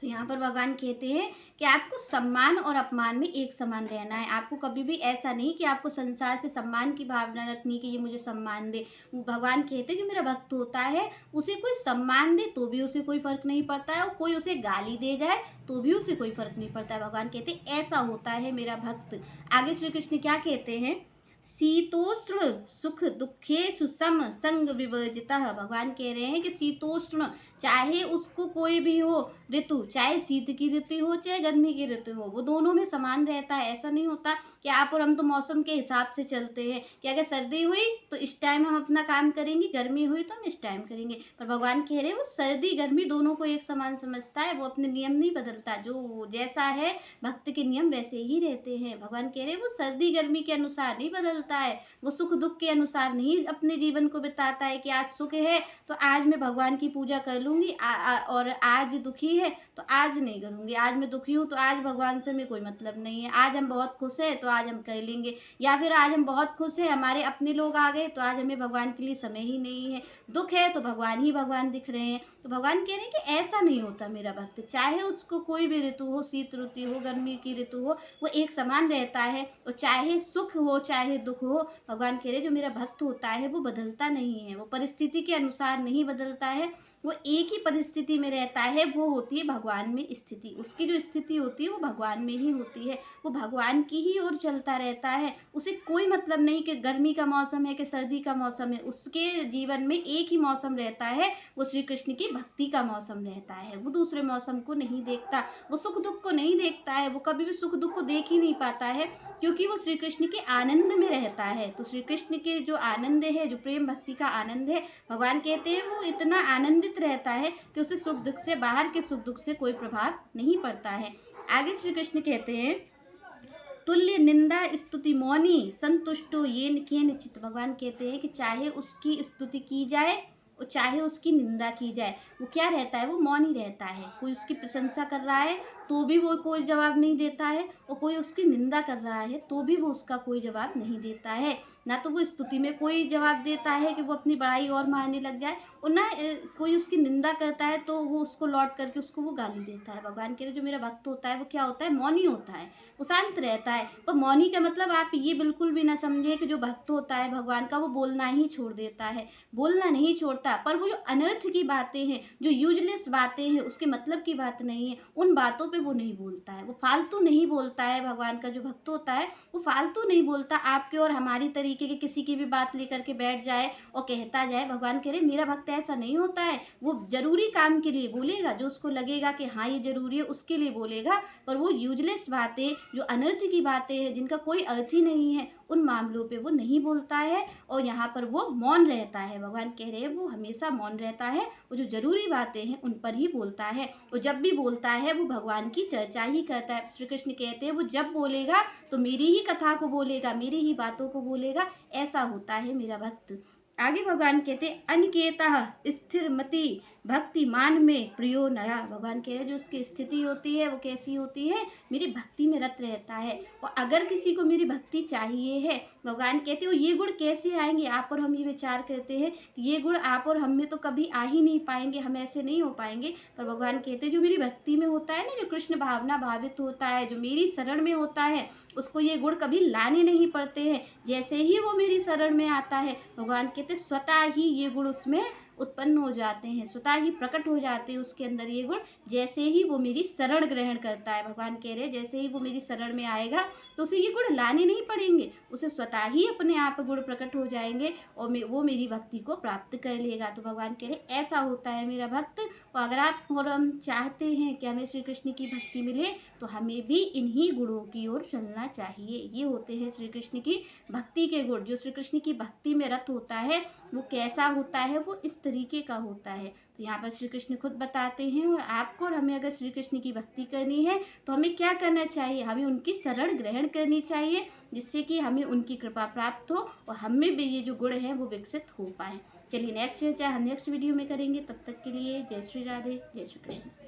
तो यहाँ पर भगवान कहते हैं कि आपको सम्मान और अपमान में एक समान रहना है। आपको कभी भी ऐसा नहीं कि आपको संसार से सम्मान की भावना रखनी कि ये मुझे सम्मान दे। भगवान कहते हैं जो मेरा भक्त होता है उसे कोई सम्मान दे तो भी उसे कोई फर्क नहीं पड़ता है, और कोई उसे गाली दे जाए तो भी उसे कोई फर्क नहीं पड़ता है। भगवान कहते हैं ऐसा होता है मेरा भक्त। आगे श्री कृष्ण क्या कहते हैं, शीतोष्ण सुख दुखेषु सम संग विवर्जितः। भगवान कह रहे हैं कि शीतोष्ण, चाहे उसको कोई भी हो ऋतु, चाहे शीत की ऋतु हो चाहे गर्मी की ऋतु हो, वो दोनों में समान रहता है। ऐसा नहीं होता कि आप और हम तो मौसम के हिसाब से चलते हैं कि अगर सर्दी हुई तो इस टाइम हम अपना काम करेंगे, गर्मी हुई तो हम इस टाइम करेंगे। पर भगवान कह रहे हैं वो सर्दी गर्मी दोनों को एक समान समझता है, वो अपने नियम नहीं बदलता। जो जैसा है भक्त के नियम वैसे ही रहते हैं। भगवान कह रहे हैं वो सर्दी गर्मी के अनुसार नहीं बदलता है, वो सुख दुख के अनुसार नहीं अपने जीवन को बिताता है कि आज सुख है तो आज मैं भगवान की पूजा कर लूँगी, और आज दुखी है तो आज नहीं करूँगी। आज मैं दुखी हूँ तो आज भगवान से हमें कोई मतलब नहीं है। आज हम बहुत खुश हैं तो आज हम कर लेंगे, या फिर आज हम बहुत खुश हैं हमारे अपने लोग आ गए तो आज हमें भगवान के लिए समय ही नहीं है। दुख है तो भगवान ही भगवान दिख रहे हैं। तो भगवान कह रहे हैं कि ऐसा नहीं होता मेरा भक्त, चाहे उसको कोई भी ऋतु हो, शीत ऋतु हो गर्मी की ऋतु हो, वो एक समान रहता है। और चाहे सुख हो चाहे दुख हो, भगवान कह रहे जो मेरा भक्त होता है वो बदलता नहीं है, वो परिस्थिति के अनुसार नहीं बदलता है, वो एक ही परिस्थिति में रहता है। वो होती है भगवान में स्थिति, उसकी जो स्थिति होती है वो भगवान में ही होती है। वो भगवान की ही ओर चलता रहता है। उसे कोई मतलब नहीं कि गर्मी का मौसम है कि सर्दी का मौसम है, उसके जीवन में एक ही मौसम रहता है, वो श्री कृष्ण की भक्ति का मौसम रहता है। वो दूसरे मौसम को नहीं देखता, वो सुख दुख को नहीं देखता है, वो कभी भी सुख दुख को देख ही नहीं पाता है, क्योंकि वो श्री कृष्ण के आनंद में रहता है। तो श्री कृष्ण के जो आनंद है, जो प्रेम भक्ति का आनंद है, भगवान कहते हैं वो इतना आनंदित रहता है कि उसे सुख दुख से, बाहर के सुख दुख से कोई प्रभाव नहीं पड़ता है। आगे श्री कृष्ण कहते हैं तुल्य निंदा स्तुति मौनी संतुष्टो ये निचित। भगवान कहते हैं कि चाहे उसकी स्तुति की जाए और चाहे उसकी निंदा की जाए, वो क्या रहता है, वो मौन ही रहता है। कोई उसकी प्रशंसा कर रहा है तो भी वो कोई जवाब नहीं देता है, और कोई उसकी निंदा कर रहा है तो भी वो उसका कोई जवाब नहीं देता है। ना तो वो स्तुति में कोई जवाब देता है कि वो अपनी बड़ाई और मारने लग जाए, और ना कोई उसकी निंदा करता है तो वो उसको लौट करके उसको वो गाली देता है। भगवान कह रहे जो मेरा भक्त होता है वो क्या होता है, मौनी होता है, वो शांत रहता है। पर मौनी का मतलब आप ये बिल्कुल भी ना समझे कि जो भक्त होता है भगवान का वो बोलना ही छोड़ देता है, बोलना नहीं छोड़ता। पर वो जो अनर्थ की बातें हैं, जो यूजलेस बातें हैं, उसके मतलब की बात नहीं है, उन बातों पे वो नहीं बोलता है, वो फालतू नहीं बोलता है। भगवान का जो भक्त होता है वो फालतू नहीं बोलता। आपके और हमारी तरीके की किसी की भी बात लेकर के बैठ जाए और कहता जाए, भगवान कह रहे मेरा भक्त ऐसा नहीं होता है। वो जरूरी काम के लिए बोलेगा, जो उसको लगेगा कि हाँ ये जरूरी है उसके लिए बोलेगा, पर वो यूजलेस बातें, जो अनर्थ की बातें हैं, जिनका कोई अर्थ ही नहीं है, उन मामलों पे वो नहीं बोलता है। और यहाँ पर वो मौन रहता है। भगवान कह रहे हैं वो हमेशा मौन रहता है, वो जो जरूरी बातें हैं उन पर ही बोलता है। और जब भी बोलता है वो भगवान की चर्चा ही करता है। श्री कृष्ण कहते हैं वो जब बोलेगा तो मेरी ही कथा को बोलेगा, मेरी ही बातों को बोलेगा। ऐसा होता है मेरा भक्त। आगे भगवान कहते अनिकेतः स्थिर मति भक्तिमान में प्रियो नरा। भगवान कह रहे हैं जो उसकी स्थिति होती है वो कैसी होती है, मेरी भक्ति में रत रहता है। और अगर किसी को मेरी भक्ति चाहिए है, भगवान कहते हो ये गुण कैसे आएंगे। आप और हम ये विचार करते हैं कि ये गुण आप और हम में तो कभी आ ही नहीं पाएंगे, हम ऐसे नहीं हो पाएंगे। पर भगवान कहते हैं जो मेरी भक्ति में होता है ना, जो कृष्ण भावना भावित होता है, जो मेरी शरण में होता है, उसको ये गुण कभी लाने नहीं पड़ते हैं। जैसे ही वो मेरी शरण में आता है, भगवान कहते स्वतः ही ये गुण उसमें उत्पन्न हो जाते हैं, स्वतः ही प्रकट हो जाते हैं उसके अंदर ये गुण, जैसे ही वो मेरी शरण ग्रहण करता है। भगवान कह रहे हैं जैसे ही वो मेरी शरण में आएगा तो उसे ये गुण लाने नहीं पड़ेंगे, उसे स्वतः ही अपने आप गुण प्रकट हो जाएंगे और वो मेरी भक्ति को प्राप्त कर लेगा। तो भगवान कह रहे ऐसा होता है मेरा भक्त। और अगर आप और हम चाहते हैं कि हमें श्री कृष्ण की भक्ति मिले तो हमें भी इन्हीं गुणों की ओर चलना चाहिए। ये होते हैं श्री कृष्ण की भक्ति के गुण। जो श्री कृष्ण की भक्ति में रत होता है वो कैसा होता है, वो इस तरीके का होता है। तो यहाँ पर श्री कृष्ण खुद बताते हैं। और आपको और हमें अगर श्री कृष्ण की भक्ति करनी है तो हमें क्या करना चाहिए, हमें उनकी शरण ग्रहण करनी चाहिए, जिससे कि हमें उनकी कृपा प्राप्त हो और हमें भी ये जो गुण हैं वो विकसित हो पाए। चलिए नेक्स्ट चर्चा हम नेक्स्ट वीडियो में करेंगे। तब तक के लिए जय श्री राधे, जय श्री कृष्ण।